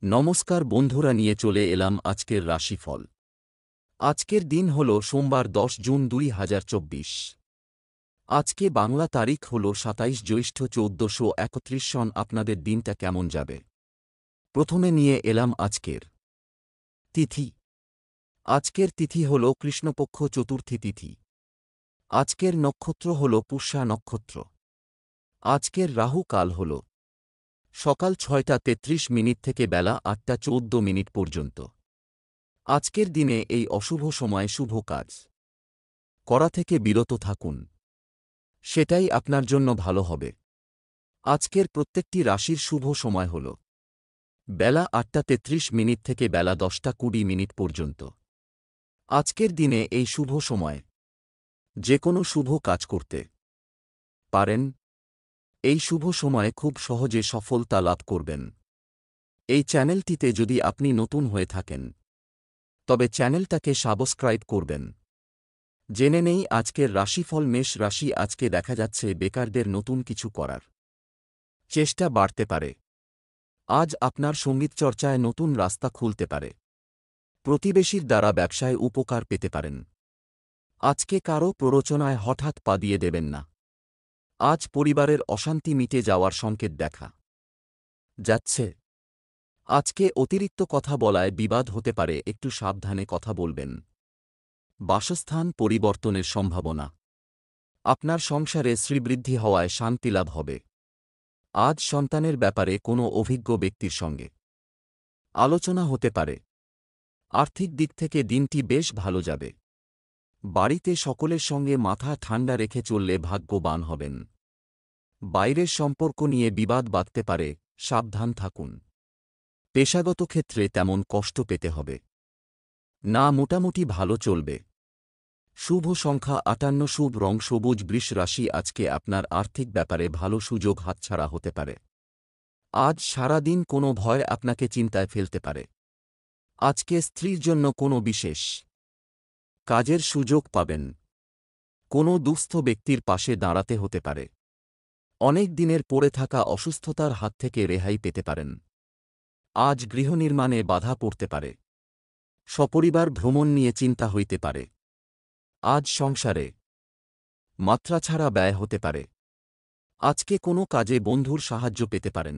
নমস্কার বন্ধুরা, নিয়ে চলে এলাম আজকের রাশিফল। আজকের দিন হল সোমবার 10 জুন 2024। আজকে বাংলা তারিখ হল 27 জ্যৈষ্ঠ 1431 সন। আপনাদের দিনটা কেমন যাবে? প্রথমে নিয়ে এলাম আজকের তিথি। আজকের তিথি হল কৃষ্ণপক্ষ চতুর্থী তিথি। আজকের নক্ষত্র হল পুষ্যা নক্ষত্র। আজকের রাহু কাল হল সকাল 6টা 33 মিনিট থেকে বেলা 8টা 14 মিনিট পর্যন্ত। আজকের দিনে এই অশুভ সময়ে শুভ কাজ করা থেকে বিরত থাকুন, সেটাই আপনার জন্য ভালো হবে। আজকের প্রত্যেকটি রাশির শুভ সময় হল বেলা 8টা 33 মিনিট থেকে বেলা 10টা 20 মিনিট পর্যন্ত। আজকের দিনে এই শুভ সময় যে কোনো শুভ কাজ করতে পারেন। এই শুভ সময়ে খুব সহজে সফলতা লাভ করবেন। এই চ্যানেলটিতে যদি আপনি নতুন হয়ে থাকেন তবে চ্যানেলটাকে সাবস্ক্রাইব করবেন। জেনে নেই আজকের রাশিফল। মেষ রাশি। আজকে দেখা যাচ্ছে বেকারদের নতুন কিছু করার চেষ্টা বাড়তে পারে। আজ আপনার সঙ্গীতচর্চায় নতুন রাস্তা খুলতে পারে। প্রতিবেশীর দ্বারা ব্যবসায় উপকার পেতে পারেন। আজকে কারও প্ররোচনায় হঠাৎ পা দিয়ে দেবেন না। আজ পরিবারের অশান্তি মিটে যাওয়ার সংকেত দেখা যাচ্ছে। আজকে অতিরিক্ত কথা বলায় বিবাদ হতে পারে, একটু সাবধানে কথা বলবেন। বাসস্থান পরিবর্তনের সম্ভাবনা। আপনার সংসারে শ্রীবৃদ্ধি হওয়ায় শান্তিলাভ হবে। আজ সন্তানের ব্যাপারে কোনো অভিজ্ঞ ব্যক্তির সঙ্গে আলোচনা হতে পারে। আর্থিক দিক থেকে দিনটি বেশ ভালো যাবে। বাড়িতে সকলের সঙ্গে মাথা ঠান্ডা রেখে চললে ভাগ্যবান হবেন। বাইরের সম্পর্ক নিয়ে বিবাদ বাধতে পারে, সাবধান থাকুন। পেশাগত ক্ষেত্রে তেমন কষ্ট পেতে হবে না, মোটামুটি ভালো চলবে। শুভ সংখ্যা 58, শুভ রং সবুজ। বৃষ রাশি। আজকে আপনার আর্থিক ব্যাপারে ভালো সুযোগ হাতছাড়া হতে পারে। আজ সারা দিন কোনো ভয় আপনাকে চিন্তায় ফেলতে পারে। আজকে স্ত্রীর জন্য কোনো বিশেষ কাজের সুযোগ পাবেন। কোনো দুস্থ ব্যক্তির পাশে দাঁড়াতে হতে পারে। অনেক দিনের পড়ে থাকা অসুস্থতার হাত থেকে রেহাই পেতে পারেন। আজ গৃহনির্মাণে বাধা পড়তে পারে। সপরিবার ভ্রমণ নিয়ে চিন্তা হইতে পারে। আজ সংসারে মাত্রা ছাড়া ব্যয় হতে পারে। আজকে কোনো কাজে বন্ধুর সাহায্য পেতে পারেন।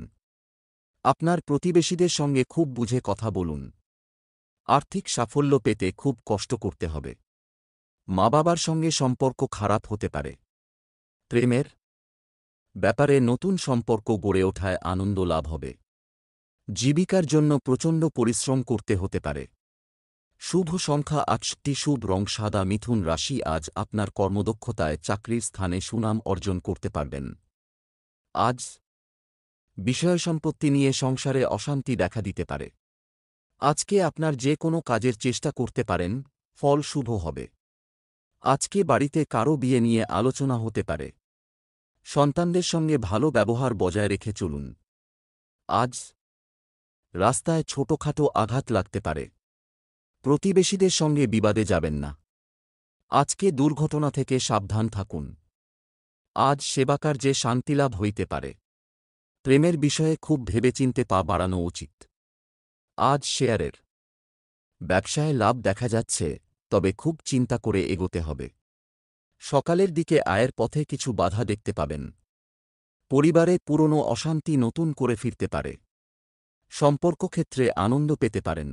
আপনার প্রতিবেশীদের সঙ্গে খুব বুঝে কথা বলুন। আর্থিক সাফল্য পেতে খুব কষ্ট করতে হবে। মা বাবার সঙ্গে সম্পর্ক খারাপ হতে পারে। প্রেমের ব্যাপারে নতুন সম্পর্ক গড়ে ওঠায় আনন্দ লাভ হবে। জীবিকার জন্য প্রচণ্ড পরিশ্রম করতে হতে পারে। শুভ সংখ্যা 68, শুভ রং সাদা। মিথুন রাশি। আজ আপনার কর্মদক্ষতায় চাকরির স্থানে সুনাম অর্জন করতে পারবেন। আজ বিষয়সম্পত্তি নিয়ে সংসারে অশান্তি দেখা দিতে পারে। আজকে আপনার যে কোনো কাজের চেষ্টা করতে পারেন, ফল শুভ হবে। আজকে বাড়িতে কারও বিয়ে নিয়ে আলোচনা হতে পারে। সন্তানদের সঙ্গে ভালো ব্যবহার বজায় রেখে চলুন। আজ রাস্তায় ছোটখাটো আঘাত লাগতে পারে। প্রতিবেশীদের সঙ্গে বিবাদে যাবেন না। আজকে দুর্ঘটনা থেকে সাবধান থাকুন। আজ সেবাকার্যে শান্তিলাভ হইতে পারে। প্রেমের বিষয়ে খুব ভেবেচিন্তে পা বাড়ানো উচিত। আজ শেয়ারের ব্যবসায় লাভ দেখা যাচ্ছে, তবে খুব চিন্তা করে এগোতে হবে। সকালের দিকে আয়ের পথে কিছু বাধা দেখতে পাবেন। পরিবারে পুরনো অশান্তি নতুন করে ফিরতে পারে। সম্পর্ক ক্ষেত্রে আনন্দ পেতে পারেন।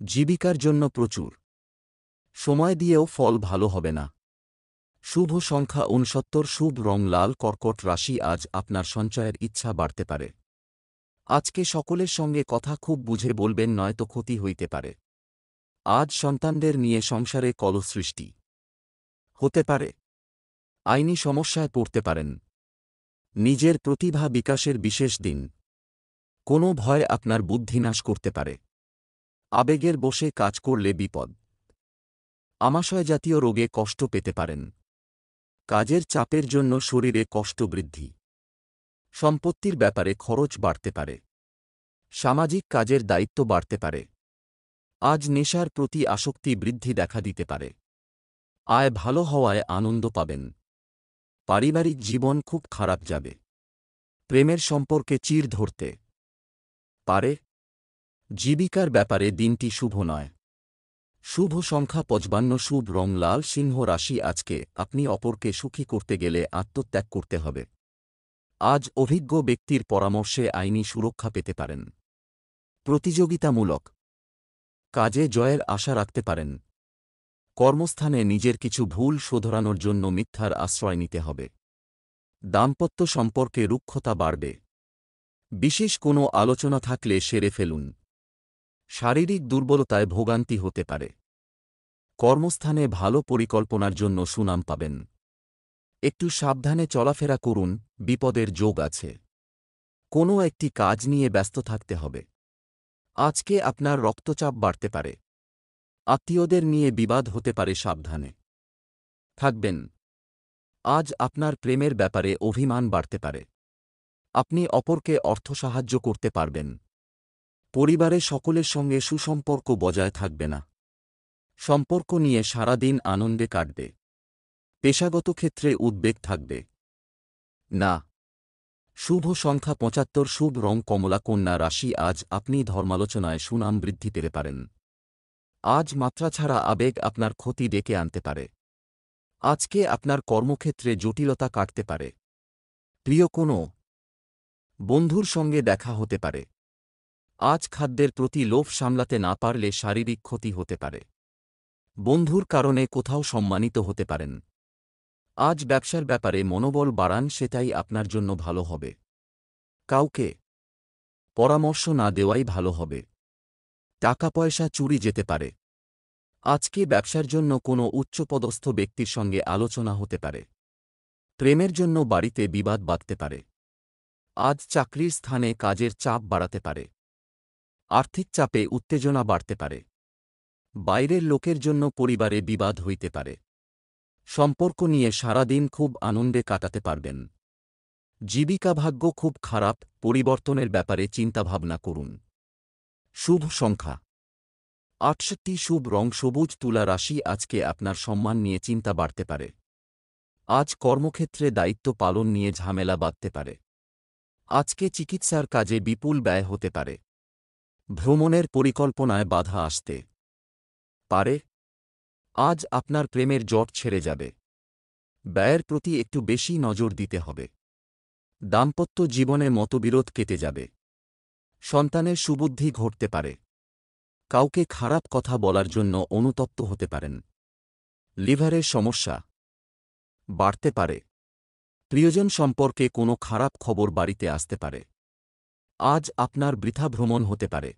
জীবিকার জন্য প্রচুর সময় দিয়েও ফল ভালো হবে না। শুভ সংখ্যা 69, শুভ রং লাল। কর্কট রাশি। আজ আপনার সঞ্চয়ের ইচ্ছা বাড়তে পারে। আজকে সকলের সঙ্গে কথা খুব বুঝে বলবেন, নয়তো ক্ষতি হইতে পারে। আজ সন্তানদের নিয়ে সংসারে কলহ সৃষ্টি হতে পারে। আইনি সমস্যায় পড়তে পারেন। নিজের প্রতিভা বিকাশের বিশেষ দিন। কোনো ভয় আপনার বুদ্ধিনাশ করতে পারে। আবেগের বশে কাজ করলে বিপদ। আমাশয় জাতীয় রোগে কষ্ট পেতে পারেন। কাজের চাপের জন্য শরীরে কষ্ট বৃদ্ধি। সম্পত্তির ব্যাপারে খরচ বাড়তে পারে। সামাজিক কাজের দায়িত্ব বাড়তে পারে। আজ নেশার প্রতি আসক্তি বৃদ্ধি দেখা দিতে পারে। আয় ভালো হওয়ায় আনন্দ পাবেন। পারিবারিক জীবন খুব খারাপ যাবে। প্রেমের সম্পর্কে চিড় ধরতে পারে। জীবিকার ব্যাপারে দিনটি শুভ নয়। শুভ সংখ্যা 55, শুভ রং লাল। সিংহ রাশি আজকে আপনি অপরকে সুখী করতে গেলে আত্মত্যাগ করতে হবে। আজ অভিজ্ঞ ব্যক্তির পরামর্শে আইনি সুরক্ষা পেতে পারেন। প্রতিযোগিতামূলক কাজে জয়ের আশা রাখতে পারেন। কর্মস্থানে নিজের কিছু ভুল শোধরানোর জন্য মিথ্যার আশ্রয় নিতে হবে। দাম্পত্য সম্পর্কে রুক্ষতা বাড়বে। বিশেষ কোনো আলোচনা থাকলে সেরে ফেলুন। শারীরিক দুর্বলতায় ভোগান্তি হতে পারে। কর্মস্থানে ভালো পরিকল্পনার জন্য সুনাম পাবেন। একটু সাবধানে চলাফেরা করুন, বিপদের যোগ আছে। কোনো একটি কাজ নিয়ে ব্যস্ত থাকতে হবে। আজকে আপনার রক্তচাপ বাড়তে পারে। আত্মীয়দের নিয়ে বিবাদ হতে পারে, সাবধানে থাকবেন। আজ আপনার প্রেমের ব্যাপারে অভিমান বাড়তে পারে। আপনি অপরকে অর্থ সাহায্য করতে পারবেন। পরিবারের সকলের সঙ্গে সুসম্পর্ক বজায় থাকবে না। সম্পর্ক নিয়ে সারাদিন আনন্দে কাটবে। পেশাগত ক্ষেত্রে উদ্বেগ থাকবে না। শুভ সংখ্যা 75, শুভ রং কমলা। কন্যা রাশি আজ আপনি ধর্মালোচনায় সুনাম বৃদ্ধি পেতে পারেন। আজ মাত্রা ছাড়া আবেগ আপনার ক্ষতি ডেকে আনতে পারে। আজকে আপনার কর্মক্ষেত্রে জটিলতা কাটতে পারে। প্রিয় কোনো বন্ধুর সঙ্গে দেখা হতে পারে। আজ খাদ্যের প্রতি লোভ সামলাতে না পারলে শারীরিক ক্ষতি হতে পারে। বন্ধুর কারণে কোথাও সম্মানিত হতে পারেন। আজ ব্যবসার ব্যাপারে মনোবল বাড়ান, সেটাই আপনার জন্য ভালো হবে। কাউকে পরামর্শ না দেওয়াই ভালো হবে। টাকা পয়সা চুরি যেতে পারে। আজকে ব্যবসার জন্য কোনো উচ্চপদস্থ ব্যক্তির সঙ্গে আলোচনা হতে পারে। প্রেমের জন্য বাড়িতে বিবাদ বাধতে পারে। আজ চাকরির স্থানে কাজের চাপ বাড়াতে পারে। আর্থিক চাপে উত্তেজনা বাড়তে পারে। বাইরের লোকের জন্য পরিবারে বিবাদ হইতে পারে। সম্পর্ক নিয়ে সারাদিন খুব আনন্দে কাটাতে পারবেন। জীবিকা ভাগ্য খুব খারাপ, পরিবর্তনের ব্যাপারে চিন্তাভাবনা করুন। শুভ সংখ্যা 68, শুভ রং সবুজ। তুলা রাশি আজকে আপনার সম্মান নিয়ে চিন্তা বাড়তে পারে। আজ কর্মক্ষেত্রে দায়িত্ব পালন নিয়ে ঝামেলা বাধতে পারে। আজকে চিকিৎসার কাজে বিপুল ব্যয় হতে পারে। ভ্রমণের পরিকল্পনায় বাধা আসতে পারে। আজ আপনার প্রেমের জট ছেড়ে যাবে। ব্যয়ের প্রতি একটু বেশি নজর দিতে হবে। দাম্পত্য জীবনে মতবিরোধ কেটে যাবে। সন্তানের সুবুদ্ধি ঘটতে পারে। কাউকে খারাপ কথা বলার জন্য অনুতপ্ত হতে পারেন। লিভারের সমস্যা বাড়তে পারে। প্রিয়জন সম্পর্কে কোনো খারাপ খবর বাড়িতে আসতে পারে। আজ আপনার বৃথা ভ্রমণ হতে পারে।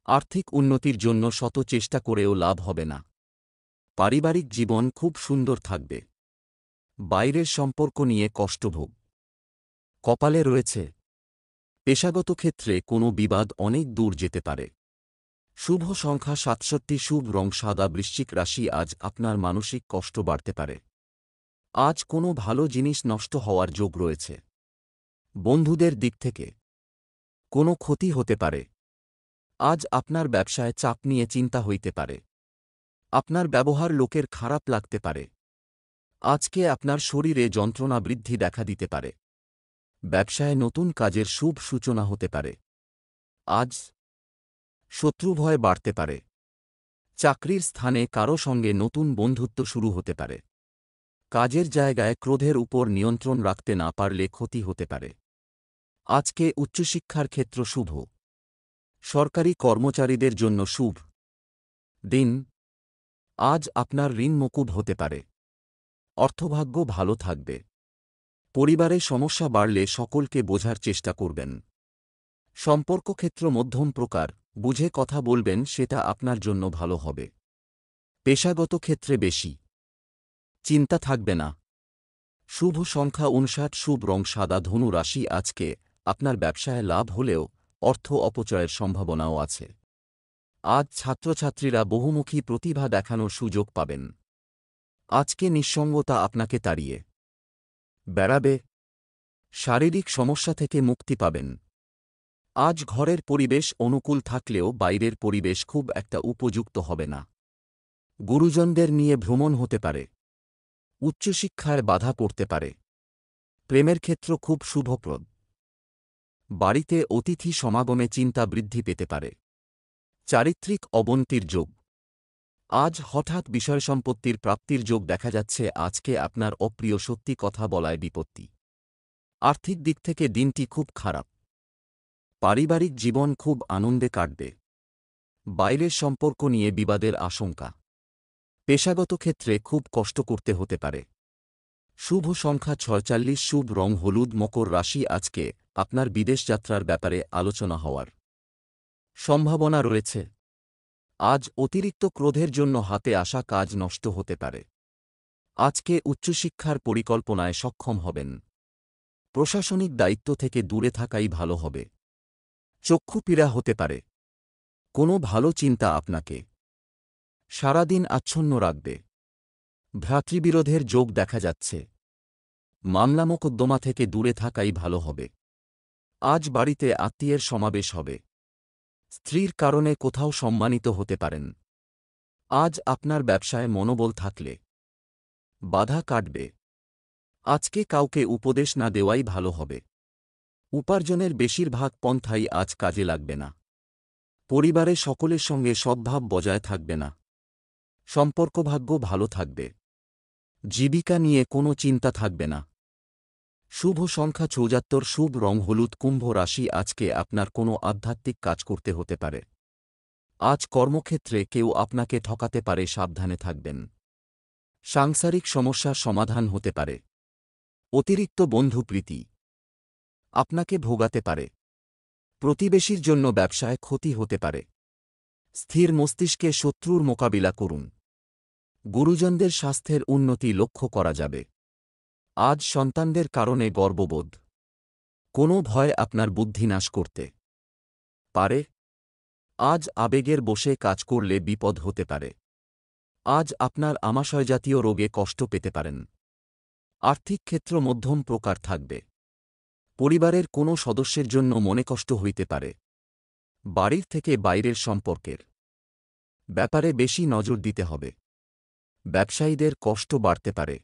আর্থিক উন্নতির জন্য শত চেষ্টা করেও লাভ হবে না। পারিবারিক জীবন খুব সুন্দর থাকবে। বাইরের সম্পর্ক নিয়ে কষ্টভোগ কপালে রয়েছে। পেশাগত ক্ষেত্রে কোনো বিবাদ অনেক দূর যেতে পারে। শুভ সংখ্যা 67, শুভ রং সাদা। বৃশ্চিক রাশি আজ আপনার মানসিক কষ্ট বাড়তে পারে। আজ কোনো ভালো জিনিস নষ্ট হওয়ার যোগ রয়েছে। বন্ধুদের দিক থেকে কোনো ক্ষতি হতে পারে। আজ আপনার ব্যবসায় চাপ নিয়ে চিন্তা হইতে পারে। আপনার ব্যবহার লোকের খারাপ লাগতে পারে। আজকে আপনার শরীরে যন্ত্রণা বৃদ্ধি দেখা দিতে পারে। ব্যবসায় নতুন কাজের শুভ সূচনা হতে পারে। আজ শত্রুভয় বাড়তে পারে। চাকরির স্থানে কারো সঙ্গে নতুন বন্ধুত্ব শুরু হতে পারে। কাজের জায়গায় ক্রোধের উপর নিয়ন্ত্রণ রাখতে না পারলে ক্ষতি হতে পারে। আজকে উচ্চশিক্ষার ক্ষেত্র শুভ। সরকারি কর্মচারীদের জন্য শুভ দিন। আজ আপনার ঋণ মকুব হতে পারে। অর্থভাগ্য ভালো থাকবে। পরিবারে সমস্যা বাড়লে সকলকে বোঝার চেষ্টা করবেন। সম্পর্ক ক্ষেত্র মধ্যম প্রকার, বুঝে কথা বলবেন, সেটা আপনার জন্য ভালো হবে। পেশাগত ক্ষেত্রে বেশি চিন্তা থাকবে না। শুভ সংখ্যা 59, শুভ রং সাদা। ধনু রাশি আজকে আপনার ব্যবসায় লাভ হলেও অর্থ অপচয়ের সম্ভাবনাও আছে। আজ ছাত্রছাত্রীরা বহুমুখী প্রতিভা দেখানোর সুযোগ পাবেন। আজকে নিঃসঙ্গতা আপনাকে তাড়িয়ে বেড়াবে। শারীরিক সমস্যা থেকে মুক্তি পাবেন। আজ ঘরের পরিবেশ অনুকূল থাকলেও বাইরের পরিবেশ খুব একটা উপযুক্ত হবে না। গুরুজনদের নিয়ে ভ্রমণ হতে পারে। উচ্চশিক্ষায় বাধা পড়তে পারে। প্রেমের ক্ষেত্র খুব শুভপ্রদ। বাড়িতে অতিথি সমাগমে চিন্তা বৃদ্ধি পেতে পারে। চারিত্রিক অবনতির যোগ। আজ হঠাৎ বিষয় সম্পত্তির প্রাপ্তির যোগ দেখা যাচ্ছে। আজকে আপনার অপ্রিয় সত্যি কথা বলায় বিপত্তি। আর্থিক দিক থেকে দিনটি খুব খারাপ। পারিবারিক জীবন খুব আনন্দে কাটবে। বাইরের সম্পর্ক নিয়ে বিবাদের আশঙ্কা। পেশাগত ক্ষেত্রে খুব কষ্ট করতে হতে পারে। শুভ সংখ্যা ৪৬, শুভ রং হলুদ। মকর রাশি, আজকে আপনার বিদেশ যাত্রার ব্যাপারে আলোচনা হওয়ার সম্ভাবনা রয়েছে। আজ অতিরিক্ত ক্রোধের জন্য হাতে আসা কাজ নষ্ট হতে পারে। আজকে উচ্চশিক্ষার পরিকল্পনায় সক্ষম হবেন। প্রশাসনিক দায়িত্ব থেকে দূরে থাকাই ভালো হবে। চক্ষু পীড়া হতে পারে। কোনো ভালো চিন্তা আপনাকে সারাদিন আচ্ছন্ন রাখবে। ভ্রাতৃবিরোধের যোগ দেখা যাচ্ছে। মামলা মোকদ্দমা থেকে দূরে থাকাই ভালো হবে। আজ বাড়িতে আত্মীয়ের সমাবেশ হবে। স্ত্রীর কারণে কোথাও সম্মানিত হতে পারেন। আজ আপনার ব্যবসায় মনোবল থাকলে বাধা কাটবে। আজকে কাউকে উপদেশ না দেওয়াই ভালো হবে। উপার্জনের বেশিরভাগ পন্থাই আজ কাজে লাগবে না। পরিবারে সকলের সঙ্গে সদ্ভাব বজায় থাকবে না। সম্পর্কভাগ্য ভালো থাকবে। জীবিকা নিয়ে কোনো চিন্তা থাকবে না। শুভ সংখ্যা ৭৪, শুভ রং হলুদ। কুম্ভ রাশি, আজকে আপনার কোনো আধ্যাত্মিক কাজ করতে হতে পারে। আজ কর্মক্ষেত্রে কেউ আপনাকে ঠকাতে পারে, সাবধানে থাকবেন। সাংসারিক সমস্যার সমাধান হতে পারে। অতিরিক্ত বন্ধুপ্রীতি আপনাকে ভোগাতে পারে। প্রতিবেশীর জন্য ব্যবসায় ক্ষতি হতে পারে। স্থির মস্তিষ্কে শত্রুর মোকাবিলা করুন। গুরুজনদের স্বাস্থ্যের উন্নতি লক্ষ্য করা যাবে। আজ সন্তানদের কারণে গর্ববোধ। কোনো ভয় আপনার বুদ্ধি নাশ করতে পারে। আজ আবেগের বশে কাজ করলে বিপদ হতে পারে। আজ আপনার আমাশয়জাতীয় রোগে কষ্ট পেতে পারেন। আর্থিক ক্ষেত্র মধ্যম প্রকার থাকবে। পরিবারের কোনো সদস্যের জন্য মনে কষ্ট হইতে পারে। বাড়ির থেকে বাইরের সম্পর্কের ব্যাপারে বেশি নজর দিতে হবে। ব্যবসায়ীদের কষ্ট বাড়তে পারে।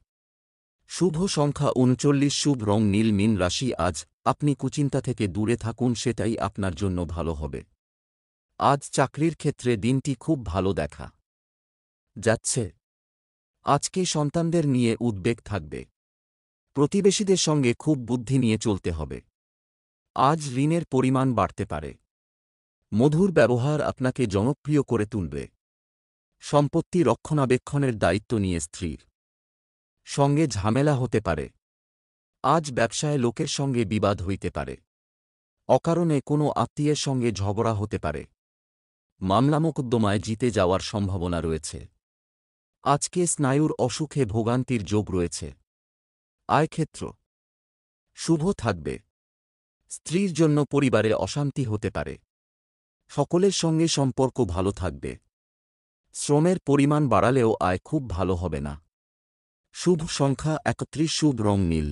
শুভ সংখ্যা ৩৯, শুভ রং নীল। মীন রাশি, আজ আপনি কুচিন্তা থেকে দূরে থাকুন, সেটাই আপনার জন্য ভালো হবে। আজ চাকরির ক্ষেত্রে দিনটি খুব ভালো দেখা যাচ্ছে। আজকে সন্তানদের নিয়ে উদ্বেগ থাকবে। প্রতিবেশীদের সঙ্গে খুব বুদ্ধি নিয়ে চলতে হবে। আজ ঋণের পরিমাণ বাড়তে পারে। মধুর ব্যবহার আপনাকে জনপ্রিয় করে তুলবে। সম্পত্তি রক্ষণাবেক্ষণের দায়িত্ব নিয়ে স্ত্রীর সঙ্গে ঝামেলা হতে পারে। আজ ব্যবসায় লোকের সঙ্গে বিবাদ হইতে পারে। অকারণে কোনো আত্মীয়ের সঙ্গে ঝগড়া হতে পারে। মামলা মোকদ্দমায় জিতে যাওয়ার সম্ভাবনা রয়েছে। আজকে স্নায়ুর অসুখে ভোগান্তির যোগ রয়েছে। আয়ক্ষেত্র শুভ থাকবে। স্ত্রীর জন্য পরিবারে অশান্তি হতে পারে। সকলের সঙ্গে সম্পর্ক ভালো থাকবে। শ্রমের পরিমাণ বাড়ালেও আয় খুব ভালো হবে না। শুভ সংখ্যা ৩১, শুভ রং নীল।